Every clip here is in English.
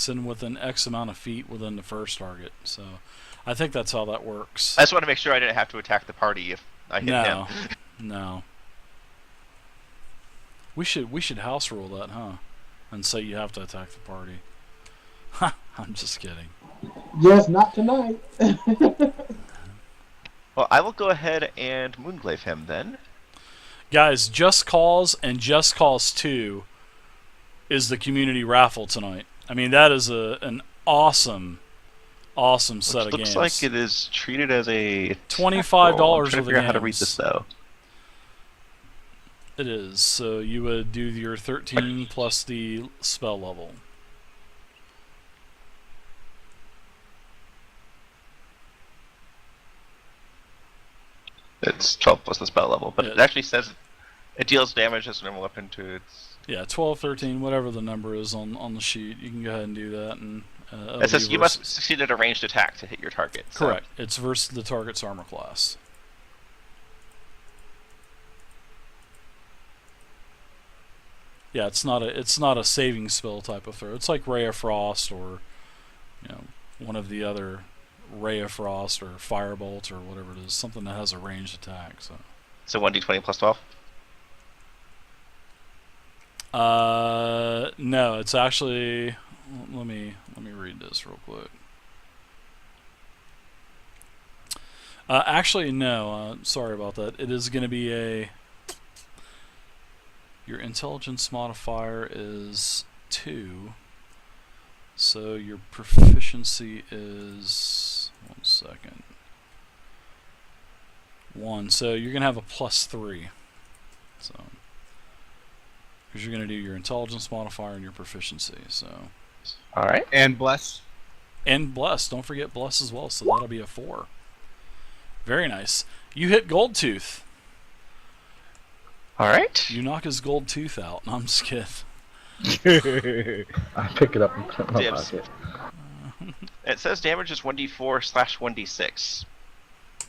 targets and within X amount of feet within the first target. So I think that's how that works. I just want to make sure I didn't have to attack the party if I hit him. No. We should house rule that, huh? And say you have to attack the party. Ha! I'm just kidding. Yes, not tonight. Well, I will go ahead and Moonglaive him then. Guys, Just Cause and Just Cause 2 is the community raffle tonight. I mean, that is an awesome set of games. Looks like it is treated as a $25 I'm trying to worth figure out of how to read games. this though. It is. So you would do your 13 plus the spell level. It's 12 plus the spell level, but it actually says it deals damage as a normal weapon to its... Yeah, 12, 13, whatever the number is on the sheet. You can go ahead and do that. And it says you must succeed at a ranged attack to hit your target. Correct. So. It's versus the target's armor class. Yeah, it's not a saving spell type of throw. It's like Ray of Frost or one of the other Ray of Frost or Firebolt or whatever it is, something that has a ranged attack. So 1d20 plus 12? No, it's actually, let me read this real quick. Actually, no, sorry about that. It is going to be your intelligence modifier is 2. So your proficiency is 1. So you're gonna have a +3. So because you're gonna do your intelligence modifier and your proficiency. So all right, and bless. And bless. Don't forget bless as well. So that'll be a 4. Very nice. You hit Goldtooth. All right. You knock his gold tooth out. No, I'm just kidding. I pick it up and put it in my pocket. It says damage is 1d4/1d6.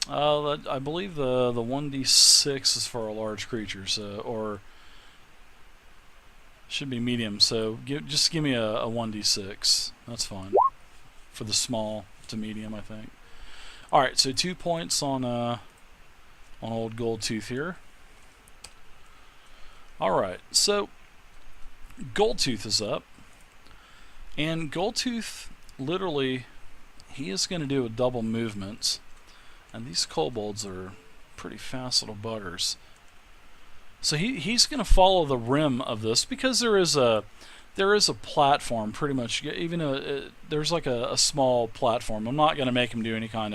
I believe the 1d6 is for a large creature, so or should be medium. So just give me a 1d6. That's fine for the small to medium, I think. All right, so 2 points on old Goldtooth here. All right, so Goldtooth is up, and Goldtooth literally he is going to do a double movement, and these kobolds are pretty fast little buggers. So he's going to follow the rim of this because there is a platform pretty much, even though there's like a small platform. I'm not going to make him do any kind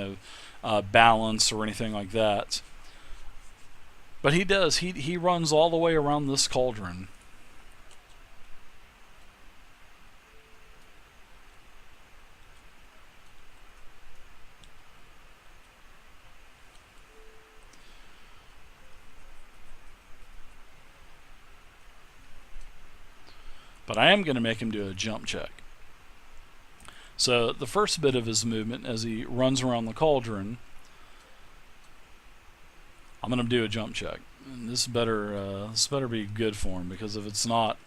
of balance or anything like that. But he does. He runs all the way around this cauldron. But I am going to make him do a jump check. So the first bit of his movement as he runs around the cauldron, I'm going to do a jump check. And this better be good for him, because if it's not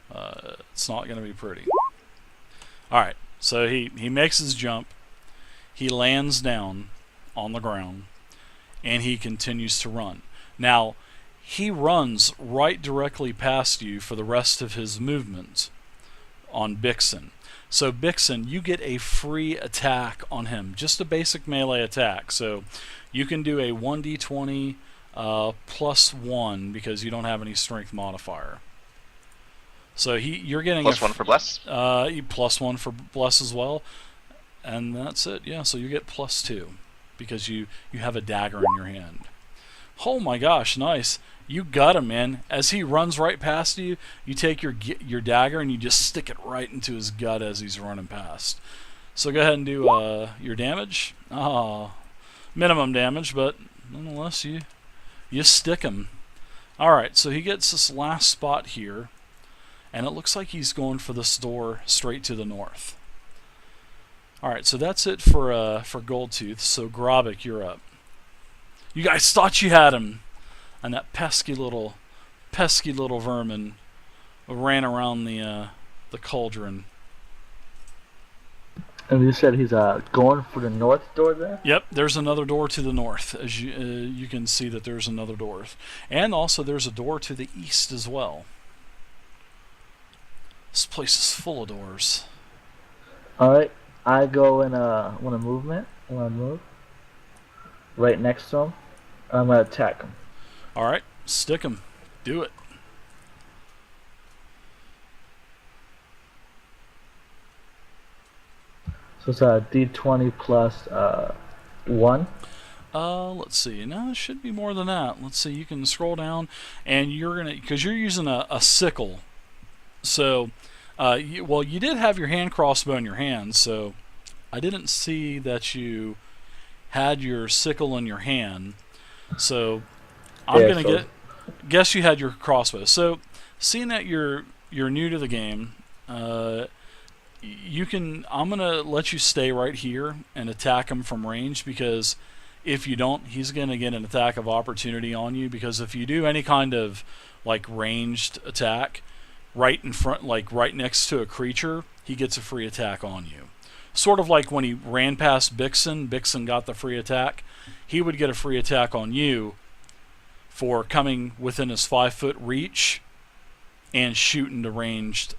going to be pretty. All right, so he makes his jump. He lands down on the ground, and he continues to run. Now, he runs right directly past you for the rest of his movement on Bixen. So Bixen, you get a free attack on him, just a basic melee attack. So you can do a 1d20 +1 because you don't have any strength modifier. So you're getting +1 for bless. +1 for bless as well, and that's it. Yeah, so you get +2 because you have a dagger in your hand. Oh my gosh, nice! You got him, man. As he runs right past you, you take your dagger and you just stick it right into his gut as he's running past. So go ahead and do your damage. Minimum damage, but nonetheless, you stick him. All right, so he gets this last spot here, and it looks like he's going for this door straight to the north. All right, so that's it for Goldtooth. So Grobik, you're up. You guys thought you had him, and that pesky little vermin ran around the cauldron. And you said he's going for the north door there? Yep, there's another door to the north. As you can see that there's another door. And also there's a door to the east as well. This place is full of doors. Alright, I go in want to movement. I want to move. Right next to him. I'm going to attack him. Alright, stick him. Do it. So it's a D20 plus 1. Let's see. No, it should be more than that. Let's see. You can scroll down, and you're gonna, because you're using a sickle. So, you did have your hand crossbow in your hand, so I didn't see that you had your sickle in your hand. So I'm gonna guess you had your crossbow. So, seeing that you're new to the game, I'm gonna let you stay right here and attack him from range, because if you don't, he's gonna get an attack of opportunity on you, because if you do any kind of like ranged attack right in front, like right next to a creature, he gets a free attack on you. Sort of like when he ran past Bixen got the free attack. He would get a free attack on you for coming within his 5-foot reach and shooting a ranged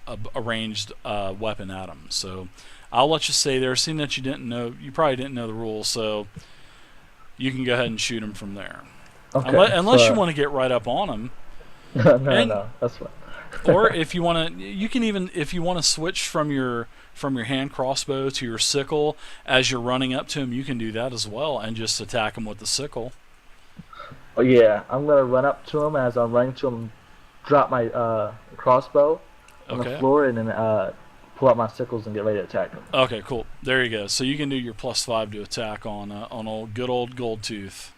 weapon at him. So I'll let you stay there. Seeing that you probably didn't know the rules, so you can go ahead and shoot him from there. Okay. Unless you want to get right up on him. No, that's fine. Or if you want to, you can even, if you want to switch from your hand crossbow to your sickle as you're running up to him, you can do that as well and just attack him with the sickle. Oh yeah, I'm gonna run up to him. As I'm running to him, drop my crossbow on the floor, and then pull out my sickles and get ready to attack him. Okay, cool. There you go. So you can do your +5 to attack on good old Goldtooth.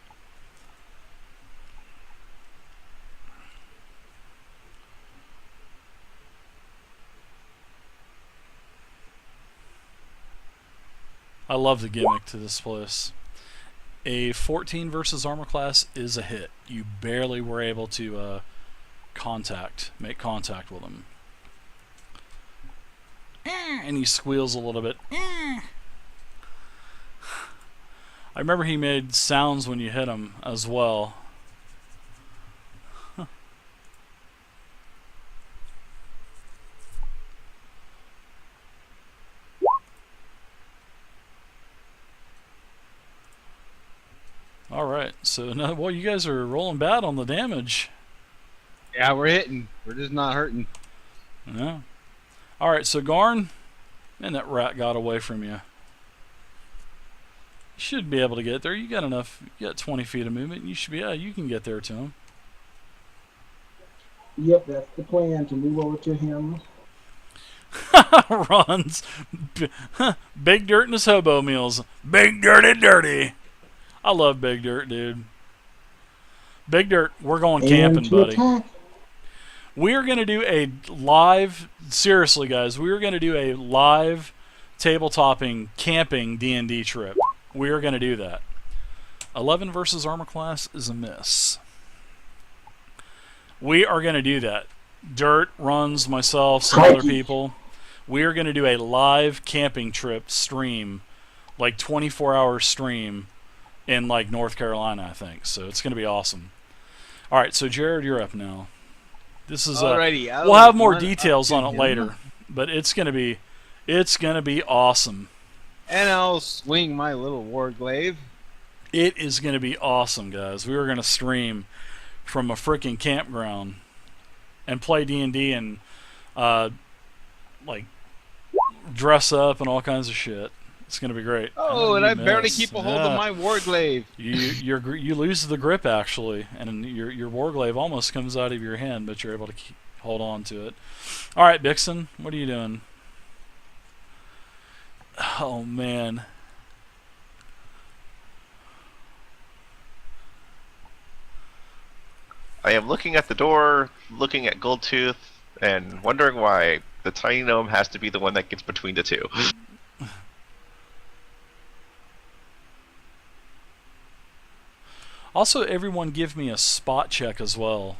I love the gimmick to this place. A 14 versus armor class is a hit. You barely were able to make contact with him. And he squeals a little bit. I remember he made sounds when you hit him as well. Alright, so now, well, you guys are rolling bad on the damage. Yeah, we're hitting. We're just not hurting. Yeah. Alright, so Garn, man, that rat got away from you. You should be able to get there. You got enough. You got 20 feet of movement. You should be. Yeah, you can get there to him. Yep, that's the plan, to move over to him. Runs. Big Dirt and his hobo meals. Big dirty. I love Big Dirt, dude. Big Dirt, we're going camping, buddy. Attack. We're going to do a live, seriously, guys, we are going to do a live tabletopping camping D&D trip. We are going to do that. 11 versus armor class is a miss. We are going to do that. Dirt, Runs, myself, some other people. We are going to do a live camping trip stream, like 24-hour stream in like North Carolina, I think. So it's going to be awesome. All right, so Jared, you're up now. This is we'll have more details on it later, but it's going to be awesome. And I'll swing my little warglaive. It is going to be awesome, guys. We are going to stream from a freaking campground and play D&D and like dress up and all kinds of shit. It's going to be great. Oh, and I barely keep a hold of my warglaive. You lose the grip, actually, and your warglaive almost comes out of your hand, but you're able to hold on to it. All right, Bixen, what are you doing? Oh, man. I am looking at the door, looking at Goldtooth, and wondering why the tiny gnome has to be the one that gets between the two. Also, everyone give me a spot check as well.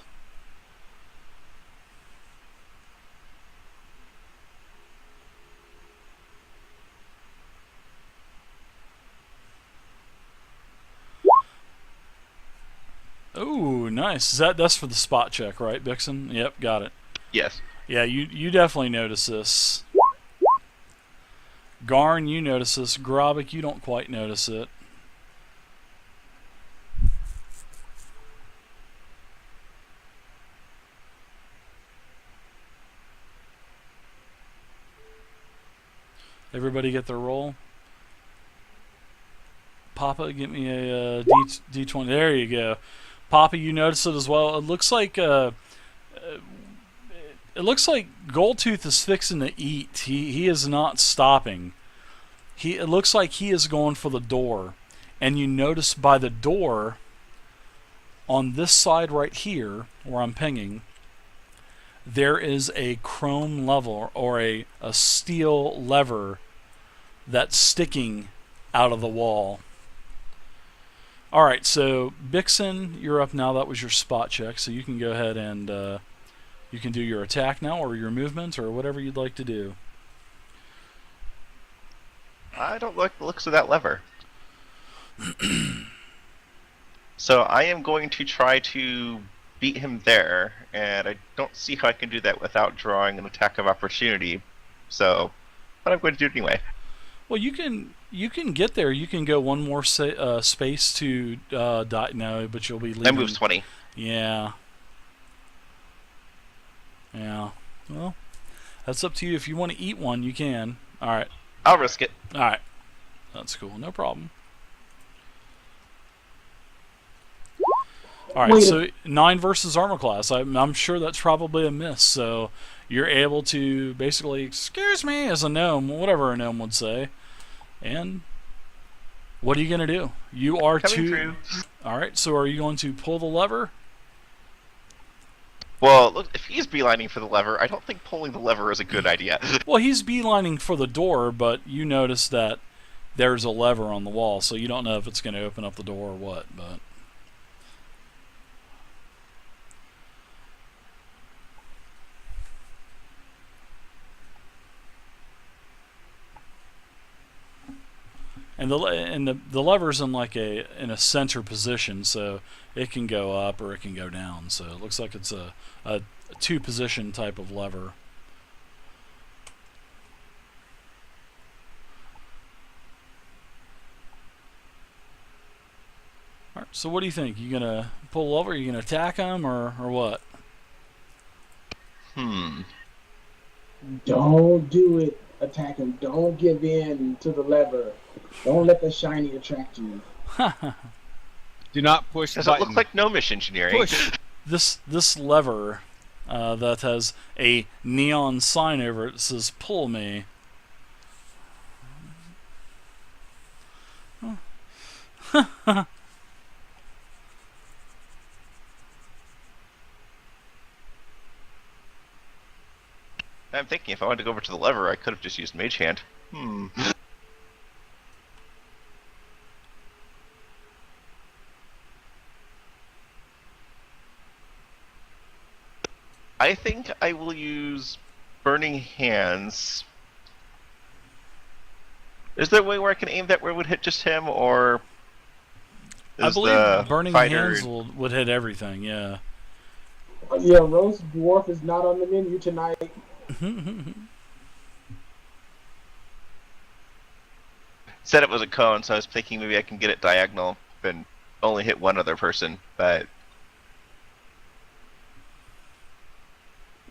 Ooh, nice. That's for the spot check, right, Bixen? Yep, got it. Yes. Yeah, you definitely notice this. Garn, you notice this. Grobik, you don't quite notice it. Everybody get their roll. Papa, get me a D20. There you go. Papa, you notice it as well. It looks like Goldtooth is fixing to eat. He is not stopping. It looks like he is going for the door. And you notice by the door, on this side right here, where I'm pinging, there is a chrome lever, or a steel lever, that's sticking out of the wall. Alright, so Bixen, you're up now. That was your spot check, so you can go ahead and you can do your attack now, or your movement, or whatever you'd like to do. I don't like the looks of that lever. So I am going to try to beat him there, and I don't see how I can do that without drawing an attack of opportunity. So, but I'm going to do it anyway. Well, you can get there. You can go one more space to die. No, but you'll be leaving. That moves 20. Yeah. Yeah. Well, that's up to you. If you want to eat one, you can. All right. I'll risk it. All right. That's cool. No problem. All right. So 9 versus armor class. I'm sure that's probably a miss. So you're able to basically, excuse me, as a gnome, whatever a gnome would say. And what are you going to do? You are Coming to... through. Alright, so are you going to pull the lever? Well, look, if he's beelining for the lever, I don't think pulling the lever is a good idea. Well, he's beelining for the door, but you notice that there's a lever on the wall, so you don't know if it's going to open up the door or what, but... And the lever's in like in a center position, so it can go up or it can go down. So it looks like it's a 2-position type of lever. All right, so what do you think? You gonna pull over? You gonna attack him or what? Don't do it. Attack him. Don't give in to the lever. Don't let the shiny attract you. Do not push the Does it button. look like gnomish engineering? Push. This lever that has a neon sign over it that says "Pull me." I'm thinking if I wanted to go over to the lever, I could have just used Mage Hand. I think I will use Burning Hands. Is there a way where I can aim that where it would hit just him, or... I believe the Burning fighter... Hands would hit everything, yeah. Yeah, Roast Dwarf is not on the menu tonight. Said it was a cone, so I was thinking maybe I can get it diagonal and only hit one other person, but...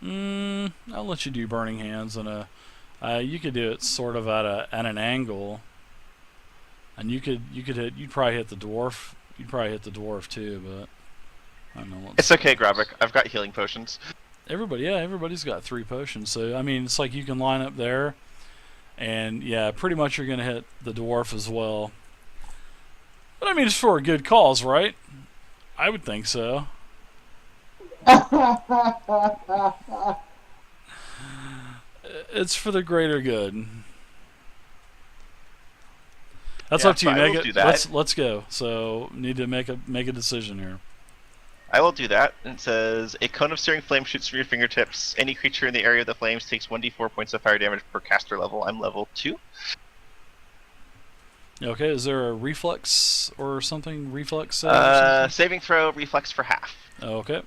I'll let you do Burning Hands, and you could do it sort of at an angle, and you'd probably hit the dwarf. You'd probably hit the dwarf too, but I don't know. It's okay, Grabik. I've got healing potions. Everybody's got 3 potions, so I mean, it's like you can line up there, and yeah, pretty much you're gonna hit the dwarf as well. But I mean, it's for a good cause, right? I would think so. It's for the greater good. That's up to you. Let's go. So need to make a decision here. I will do that. It says a cone of searing flame shoots from your fingertips. Any creature in the area of the flames takes 1d4 points of fire damage per caster level. I'm level 2. Okay, is there a reflex or something? Reflex save or something? Saving throw, reflex for half. Okay.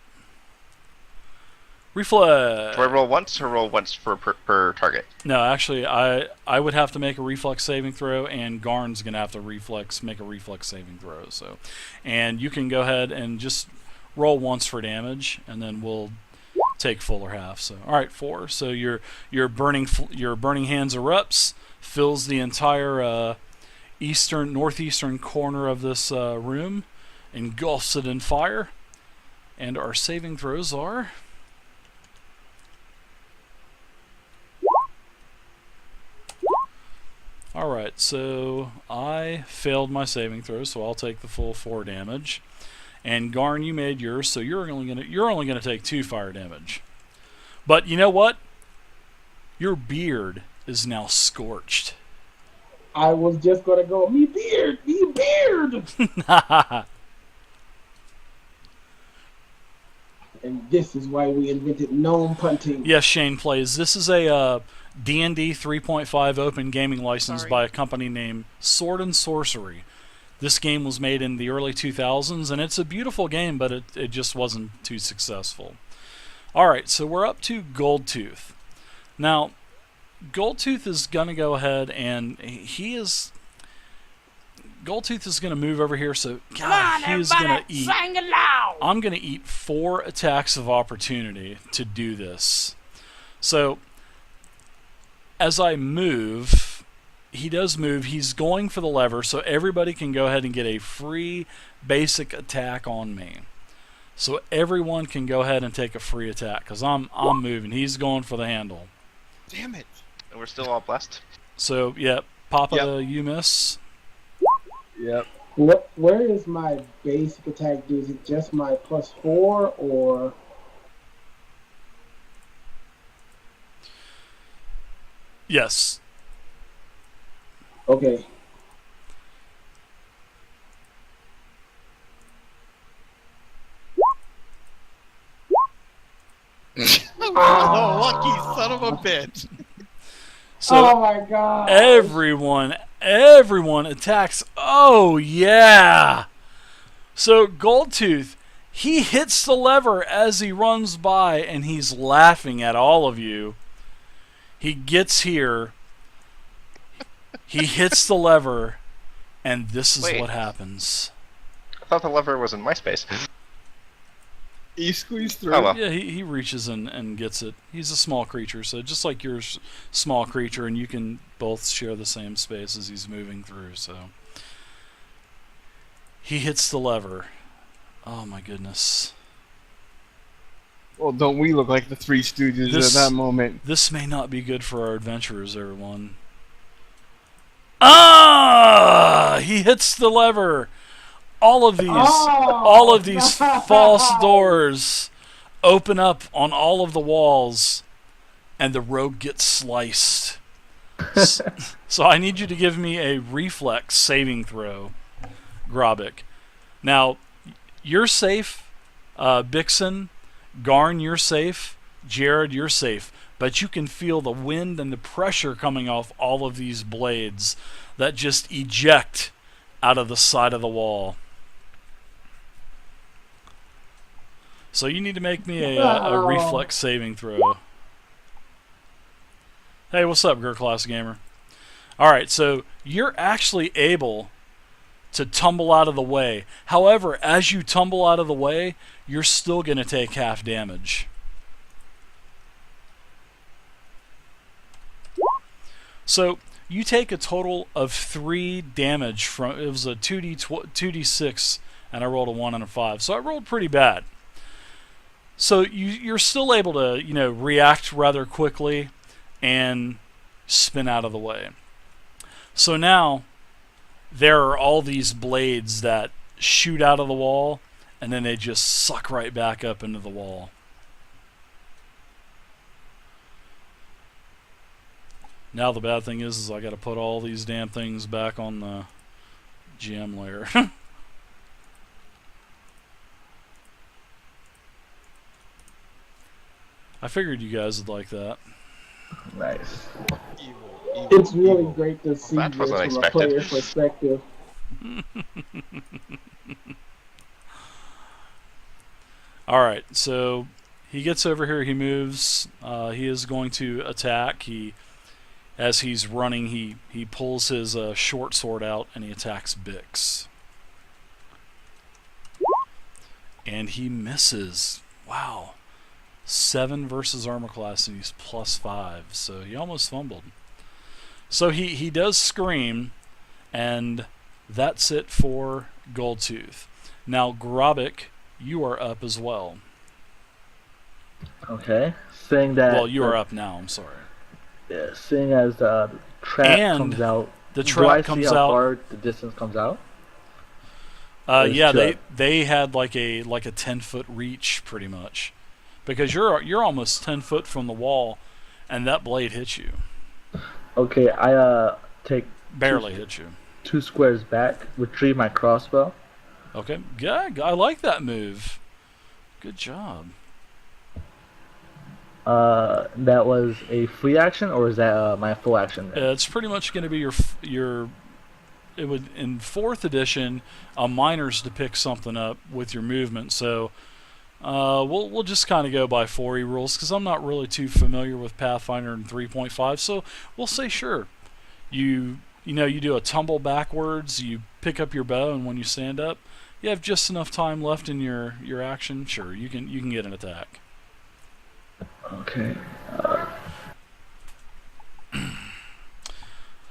Reflex. Do I roll once or roll once per target? No, actually, I would have to make a reflex saving throw, and Garn's gonna have to make a reflex saving throw. So, and you can go ahead and just roll once for damage, and then we'll take full or half. So, all right, 4. So your burning hands erupts, fills the entire northeastern corner of this room, engulfs it in fire, and our saving throws are. Alright, so I failed my saving throw, so I'll take the full 4 damage. And Garn, you made yours, so you're only gonna take 2 fire damage. But you know what? Your beard is now scorched. I was just gonna go, me beard. And this is why we invented gnome punting. Yes, Shane plays. This is a D&D 3.5 open gaming license by a company named Sword and Sorcery. This game was made in the early 2000s, and it's a beautiful game, but it just wasn't too successful. Alright, so we're up to Goldtooth. Now, Goldtooth is going to go ahead, and Goldtooth is going to move over here, so God, he is going to eat. I'm going to eat 4 attacks of opportunity to do this. So, as I move, he does move. He's going for the lever, so everybody can go ahead and get a free basic attack on me. So everyone can go ahead and take a free attack because I'm moving. He's going for the handle. Damn it! And we're still all blessed. So yeah, Papa, you miss. Yep. Where is my basic attack? Is it just my +4 or? Yes. Okay. Oh, lucky son of a bitch! So oh my God! everyone attacks. Oh yeah. So Goldtooth, he hits the lever as he runs by, and he's laughing at all of you. He gets here. He hits the lever, and this is what happens. I thought the lever was in my space. He squeezed through. Oh, well. Yeah, he reaches and gets it. He's a small creature, so just like you're a small creature, and you can both share the same space as he's moving through. So he hits the lever. Oh my goodness. Well, don't we look like the Three Stooges at that moment? This may not be good for our adventurers, everyone. Ah! He hits the lever. All of these false doors open up on all of the walls, and the rogue gets sliced. So I need you to give me a reflex saving throw, Grobik. Now, you're safe. Bixen, Garn, you're safe. Jared, you're safe. But you can feel the wind and the pressure coming off all of these blades that just eject out of the side of the wall. So you need to make me a reflex saving throw. Hey, what's up, Class Gamer? Alright, so you're actually able to tumble out of the way. However, as you tumble out of the way, you're still going to take half damage. So you take a total of 3 damage from, it was a 2d6, and I rolled a 1 and a 5. So I rolled pretty bad. So you're still able to, react rather quickly and spin out of the way. So now there are all these blades that shoot out of the wall, and then they just suck right back up into the wall. Now the bad thing is I got to put all these damn things back on the GM layer. I figured you guys would like that. Nice. Evil. It's really great to see That was this from a unexpected. player's perspective. All right, so he gets over here. He moves. He is going to attack. As he's running, he pulls his short sword out and he attacks Bix. And he misses. Wow. 7 versus armor class and he's +5. So he almost fumbled. So he does scream, and that's it for Goldtooth. Now, Grobik, you are up as well. Okay. Seeing that. Well, you are up now. I'm sorry. Yeah, seeing as the trap comes out. The trap comes out. Do I see how far the distance comes out? Yeah, they had like a 10-foot reach pretty much, because you're almost 10 foot from the wall, and that blade hits you. Okay, I take barely hit you. 2 squares back, retrieve my crossbow. Okay, yeah, I like that move. Good job. That was a free action, or is that my full action? It's pretty much going to be your. It would in 4th edition, a miners to pick something up with your movement. So we'll just kind of go by 4E rules because I'm not really too familiar with Pathfinder in 3.5. So we'll say sure. You do a tumble backwards. You pick up your bow, and when you stand up, you have just enough time left in your action. Sure, you can get an attack. Okay.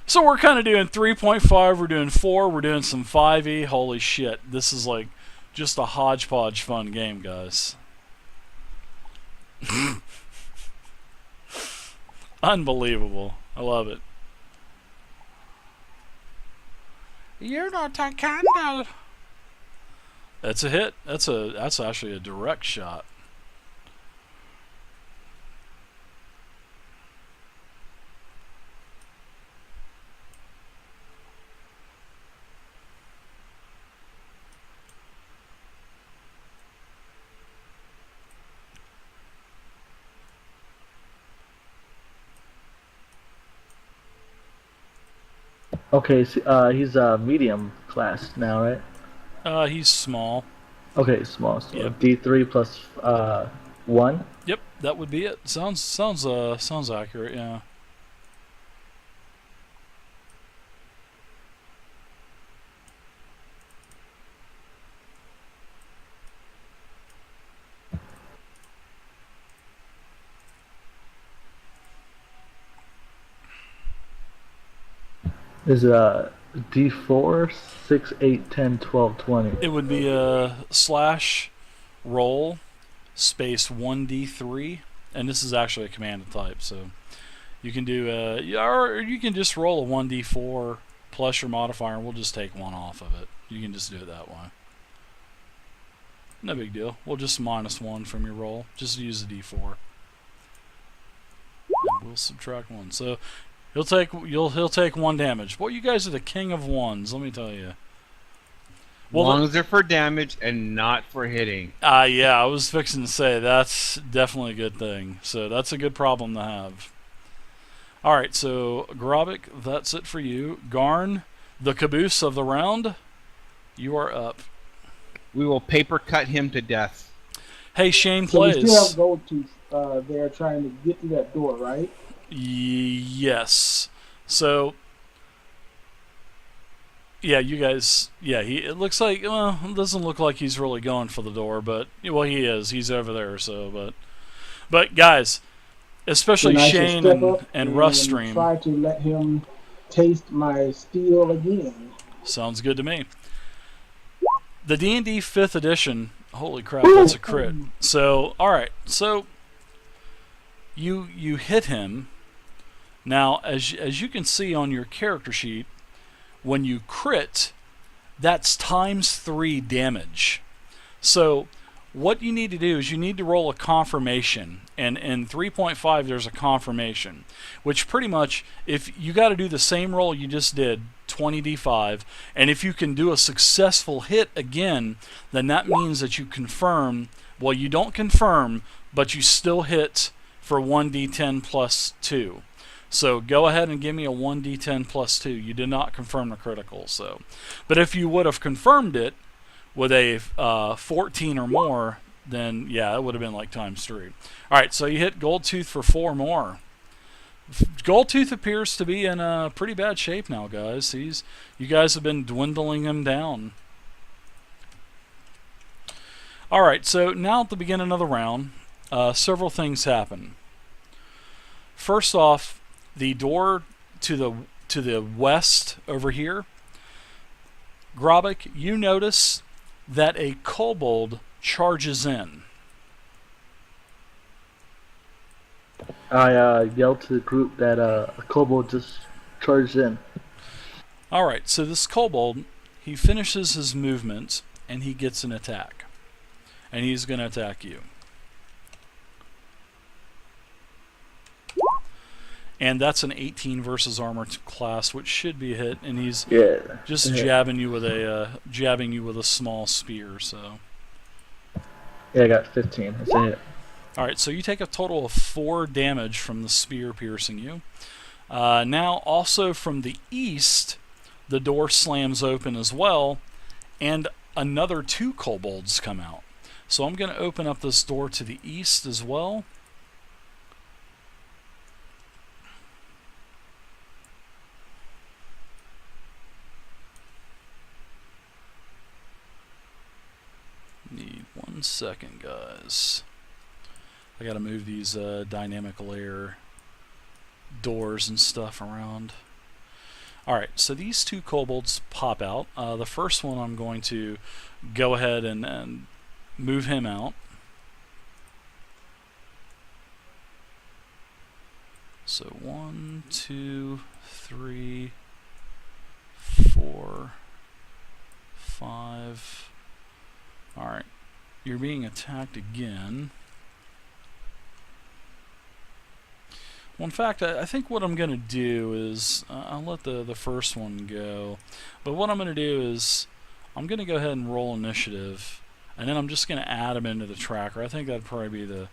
So we're kind of doing 3.5, we're doing 4, we're doing some 5e. Holy shit, this is like just a hodgepodge fun game, guys. Unbelievable. I love it. You're not a candle. That's a hit. That's actually a direct shot. Okay, so, he's medium class now, right? He's small. Okay, small. So yep. D3 plus 1. Yep, that would be it. Sounds accurate. Yeah. Is D4, 6, 8, 10, 12, 20. It would be a slash roll space 1d3, and this is actually a commanded type, so you can do or you can just roll a 1d4 plus your modifier, and we'll just take 1 off of it. You can just do it that way. No big deal. We'll just -1 from your roll. Just use the d4, and we'll subtract 1. So he'll take 1 damage. Boy, you guys are the king of ones, let me tell you. Well, ones are for damage and not for hitting. Yeah, I was fixing to say that's definitely a good thing. So that's a good problem to have. All right, so Grobik, that's it for you. Garn, the caboose of the round, you are up. We will paper cut him to death. Hey, Shane so plays. We still have Goldtooth there trying to get through that door, right? Yes. So, yeah, you guys. Yeah, it looks like. Well, it doesn't look like he's really going for the door, but well, he is. He's over there. So, but guys, especially Shane and Ruststream, try to let him taste my steel again. Sounds good to me. The D&D 5th edition. Holy crap, that's a crit. So, all right. So you hit him. Now, as you can see on your character sheet, when you crit, that's ×3 damage. So what you need to do is you need to roll a confirmation, and in 3.5 there's a confirmation, which pretty much, if you got to do the same roll you just did, 20d5, and if you can do a successful hit again, then that means that you confirm. Well, you don't confirm, but you still hit for 1d10 plus 2. So go ahead and give me a 1d10 plus 2. You did not confirm the critical, so. But if you would have confirmed it with a 14 or more, then yeah, it would have been like times 3. All right, so you hit Goldtooth for 4 more. Goldtooth appears to be in a pretty bad shape now, guys. You guys have been dwindling him down. All right, so now at the beginning of the round, several things happen. First off, the door to the west over here, Grobik, you notice that a kobold charges in. I yell to the group that a kobold just charged in. All right, so this kobold, he finishes his movement and he gets an attack, and he's going to attack you. And that's an 18 versus armor class, which should be a hit. And he's just jabbing you with a small spear. So yeah, I got 15. That's it. All right, so you take a total of 4 damage from the spear piercing you. Now, also from the east, the door slams open as well, and another 2 kobolds come out. So I'm going to open up this door to the east as well. Need 1 second, guys. I gotta move these dynamic layer doors and stuff around. Alright, so these 2 kobolds pop out. The first one, I'm going to go ahead and move him out. So 1, 2, 3, 4, 5. Alright, you're being attacked again. Well, in fact, I think what I'm going to do is, I'll let the first one go, but what I'm going to do is, I'm going to go ahead and roll initiative, and then I'm just going to add them into the tracker. I think that'd probably be the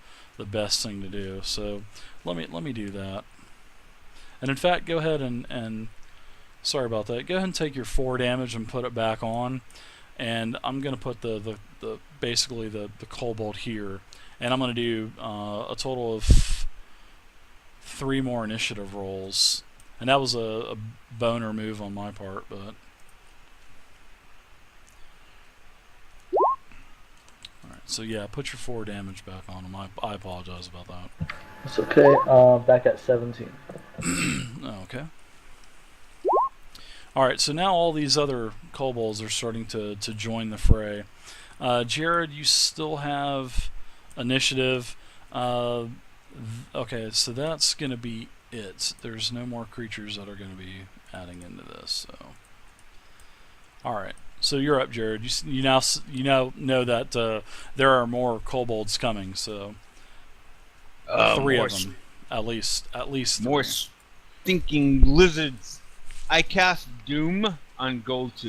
best thing to do, so let me do that. And in fact, go ahead and sorry about that, go ahead and take your 4 damage and put it back on. And I'm going to put basically the kobold here, and I'm going to do a total of 3 more initiative rolls, and that was a boner move on my part, but alright, so yeah, put your 4 damage back on him. I apologize about that. It's okay. Back at 17. Okay. Alright, so now all these other kobolds are starting to join the fray. Jared, you still have initiative. Okay, so that's going to be it. There's no more creatures that are going to be adding into this. So, alright, so you're up, Jared. You now know that there are more kobolds coming. So 3 of them, at least. More 3. stinking lizards. I cast Doom on Goldtooth.